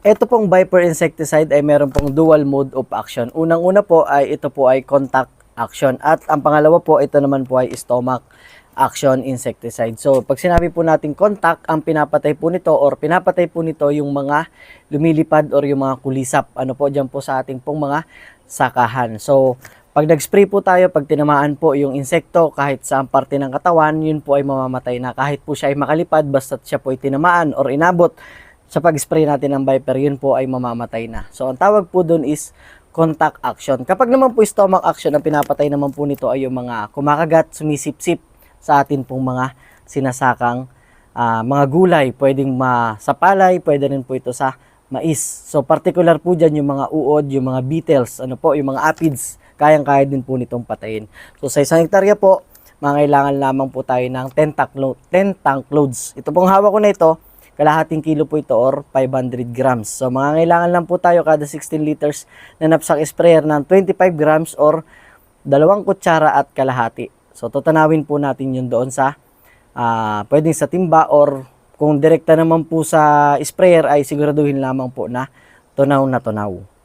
Ito pong Viper insecticide ay meron pong dual mode of action. Unang-una po ay ito po ay contact action at ang pangalawa po ito naman po ay stomach action insecticide. So pag sinabi po natin contact, ang pinapatay po nito or pinapatay po nito yung mga lumilipad or yung mga kulisap. Ano po diyan po sa ating pong mga sakahan. So pag nag-spray po tayo, pag tinamaan po yung insekto kahit sa parte ng katawan, yun po ay mamamatay na. Kahit po siya ay makalipad, basta siya po ay tinamaan or inabot sa pag-spray natin ng Viper, yun po ay mamamatay na. So, ang tawag po dun is contact action. Kapag naman po stomach action, ang pinapatay naman po nito ay yung mga kumakagat, sumisip-sip sa atin pong mga sinasakang mga gulay. Pwedeng sa palay, pwede rin po ito sa mais. So, particular po dyan yung mga uod, yung mga beetles, yung mga aphids, kayang-kaya din po nitong patayin. So, sa isang hektarya po, mangailangan lamang po tayo ng 10 tank loads. Ito pong hawak ko na ito, kalahating kilo po ito or 500 grams. So, mangangailangan lang po tayo kada 16 liters na knapsack sprayer ng 25 grams or 2 kutsara at kalahati. So, tutanawin po natin yun doon sa pwedeng sa timba or kung direkta naman po sa sprayer ay siguraduhin lamang po na tunaw na tunaw.